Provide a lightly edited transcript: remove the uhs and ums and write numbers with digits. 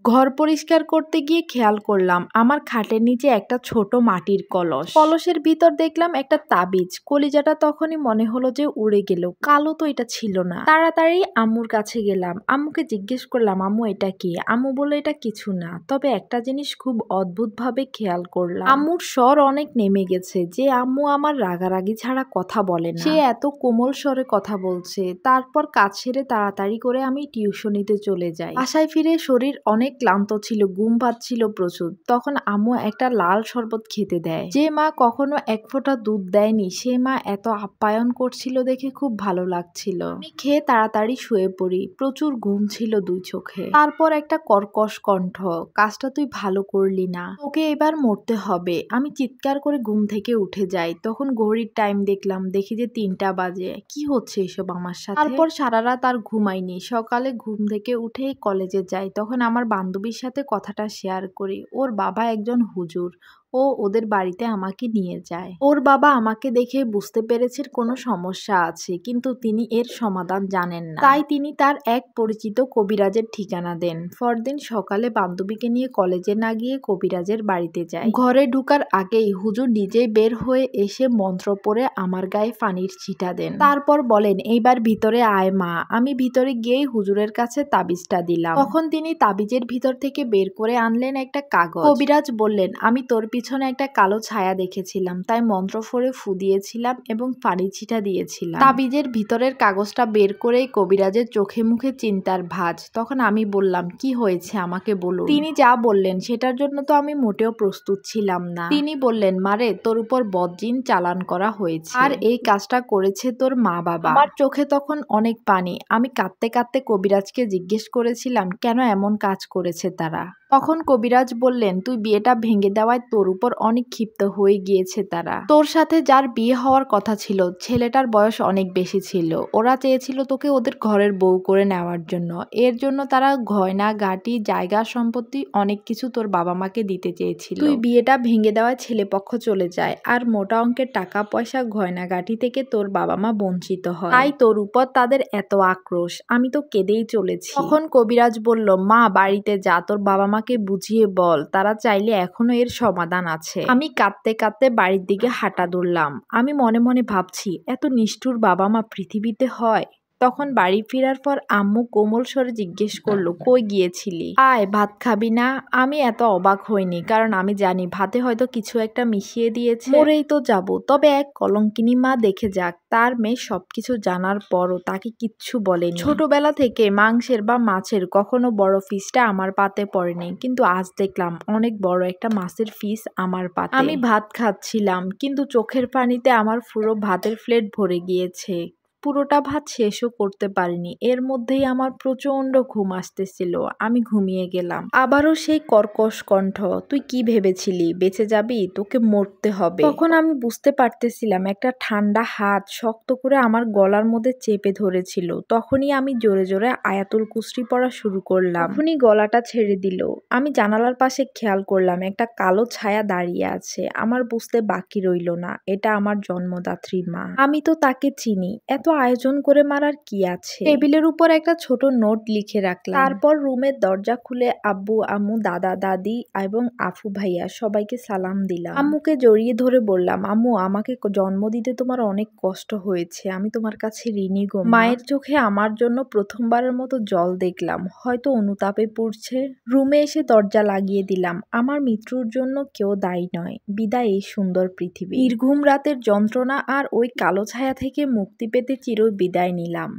ঘর পরিষ্কার করতে গিয়ে খেয়াল করলাম আমার খাটের নিচে একটা ছোট মাটির কলস। কলসের ভিতর দেখলাম একটা তাবিজ। কলিজাটা তখনই মনে হলো যে উড়ে গেল। কালো তো এটা ছিল না। তাড়াতাড়ি আম্মুর কাছে গেলাম। আম্মুকে জিজ্ঞেস করলাম, আম্মু এটা কি? আম্মু বলল এটা কিছু না, তবে একটা জিনিস খুব অদ্ভুত ভাবে খেয়াল করলাম। আম্মুর স্বর অনেক নেমে গেছে, যে আম্মু আমার রাগারাগি ছাড়া কথা বলে না। সে এত কোমল স্বরে কথা বলছে। তারপর কাজ সেরে তাড়াতাড়ি করে আমি টিউশনিতে চলে যাই। বাসায় ফিরে শরীর অনেক ক্লান্ত ছিল, ঘুম পাচ্ছিল প্রচুর। তখন আম্মু একটা লাল শরবত খেতে দেয়। যে মা কখনো এক ফোঁটা দুধ দেয়নি, সে মা এত আপ্যায়ন করছিল দেখে খুব ভালো লাগছিল। আমি খেয়ে তাড়াতাড়ি শুয়ে পড়ি। প্রচুর ঘুম ছিল দুই চোখে। তারপর একটা কর্কশ কণ্ঠ, কাজটা তুই ভালো করলি না, তোকে এবার মরতে হবে। আমি চিৎকার করে ঘুম থেকে উঠে যাই। তখন ঘড়ির টাইম দেখলাম, দেখি যে 3টা বাজে। কি হচ্ছে এসব আমার সাথে? তারপর সারা রাত আর ঘুমাইনি। সকালে ঘুম থেকে উঠেই কলেজে যাই। তখন আমার বান্ধবীর সাথে কথাটা শেয়ার করি। ওর বাবা একজন হুজুর। ও ওদের বাড়িতে আমাকে নিয়ে যায়। ওর বাবা আমাকে দেখে বুঝতে পেরেছে কোনো সমস্যা আছে, কিন্তু তিনি এর সমাধান জানেন না। তাই তিনি তার এক পরিচিত কবিরাজের ঠিকানা দেন। পরদিন সকালে বান্ধবীকে নিয়ে কলেজে না গিয়ে কবিরাজের বাড়িতে যাই। ঘরে ঢুকার আগেই হুজুর নিজেই বের হয়ে এসে মন্ত্র পড়ে আমার গায়ে পানির ছিটা দেন। তারপর বলেন, এইবার ভিতরে আয় মা। আমি ভিতরে গিয়েই হুজুরের কাছে তাবিজটা দিলাম। তখন তিনি তাবিজের ভিতর থেকে বের করে আনলেন একটা কাগজ। কবিরাজ বললেন, আমি তোর পিছনে একটা কালো ছায়া দেখেছিলাম, তাই মন্ত্র পড়ে ফু দিয়েছিলাম এবং পানি ছিটা দিয়েছিলাম। তাবিজের ভিতরের কাগজটা বের করেই কবিরাজের চোখে মুখে চিন্তার ভাঁজ। তখন আমি বললাম, কি হয়েছে আমাকে বলুন। তিনি যা বললেন সেটার জন্য তো আমি মোটেও প্রস্তুত ছিলাম না। তিনি বললেন, মারে তোর উপর বদজিন চালান করা হয়েছে, আর এই কাজটা করেছে তোর মা বাবা। আমার চোখে তখন অনেক পানি। আমি কাঁদতে কাঁদতে কবিরাজকে জিজ্ঞেস করেছিলাম কেন এমন কাজ করেছে তারা। তখন কবিরাজ বললেন, তুই বিয়েটা ভেঙে দেওয়ায় তোর উপর অনেক ক্ষিপ্ত হয়ে গিয়েছে তারা। তোর সাথে যার বিয়ে হওয়ার কথা ছিল, ছেলেটার বয়স অনেক বেশি ছিল। ওরা চেয়েছিল তোকে ওদের ঘরের বউ করে নেওয়ার জন্য। এর জন্য তারা গয়না গাটি, জায়গা সম্পত্তি অনেক কিছু তোর বাবা মাকে দিতে চেয়েছিল। তুই বিয়েটা ভেঙে দেওয়ায় ছেলেপক্ষ চলে যায়, আর মোটা অঙ্কের টাকা পয়সা গয়না গাটি থেকে তোর বাবা মা বঞ্চিত হয়। তাই তোর উপর তাদের এত আক্রোশ। আমি তো কেঁদেই চলেছি। তখন কবিরাজ বলল, মা বাড়িতে যা, তোর বাবা মাকে বুঝিয়ে বল, তারা চাইলে এখনো এর সমাধান আছে। আমি কাঁদতে কাঁদতে বাড়ির দিকে হাঁটা ধরলাম। আমি মনে মনে ভাবছি, এত নিষ্ঠুর বাবা মা পৃথিবীতে হয়? তখন বাড়ি ফেরার পর আম্মু কোমল স্বরে জিজ্ঞেস করলো, কই গিয়েছিলি? আয় ভাত খাবি না? আমি এত অবাক হইনি, কারণ আমি জানি ভাতে হয়তো কিছু একটা মিশিয়ে দিয়েছে। মরেই তো যাব। তবে এক কলঙ্কিনী মা দেখে যাক, তার মেয়ে সবকিছু জানার পরও তাকে কিচ্ছু বলেনি। ছোটবেলা থেকে মাংসের বা মাছের কখনো বড় ফিসটা আমার পাতে পড়েনি, কিন্তু আজ দেখলাম অনেক বড় একটা মাছের ফিস আমার পাতে। আমি ভাত খাচ্ছিলাম, কিন্তু চোখের পানিতে আমার পুরো ভাতের প্লেট ভরে গিয়েছে। পুরোটা ভাত শেষও করতে পারিনি। এর মধ্যেই আমার প্রচন্ড ঘুম আসতেছিল। আমি ঘুমিয়ে গেলাম। আবারও সেই কর্কশ কণ্ঠ, তুই কি ভেবেছিলি বেঁচে যাবি? তোকে মরতে হবে। তখন আমি বুঝতে পারতেছিলাম একটা ঠান্ডা হাত শক্ত করে আমার গলার মধ্যে চেপে ধরেছিল। তখনই আমি জোরে জোরে আয়াতুল কুরসি পড়া শুরু করলাম। তখনই গলাটা ছেড়ে দিল। আমি জানালার পাশে খেয়াল করলাম একটা কালো ছায়া দাঁড়িয়ে আছে। আমার বুঝতে বাকি রইল না, এটা আমার জন্মদাত্রী মা। আমি তো তাকে চিনি। এত আয়োজন করে মারার কি আছে? টেবিলের উপর একটা ছোট নোট লিখে রাখলাম। তারপর রুমের দরজা খুলে আব্বু আম্মু দাদা দাদি এবং আফু ভাইয়া সবাইকে সালাম দিলাম। আম্মুকে জড়িয়ে ধরে বললাম, আম্মু আমাকে জন্ম দিতে তোমার অনেক কষ্ট হয়েছে, আমি তোমার কাছে ঋণী গো। মায়ের চোখে আমার জন্য প্রথমবারের মতো জল দেখলাম, হয়তো অনুতাপে পড়ছে। রুমে এসে দরজা লাগিয়ে দিলাম। আমার মৃত্যুর জন্য কেউ দায়ী নয়। বিদায় এই সুন্দর পৃথিবী। নির্ঘুম রাতের যন্ত্রণা আর ওই কালো ছায়া থেকে মুক্তি পেতে চির বিদায় নিলাম।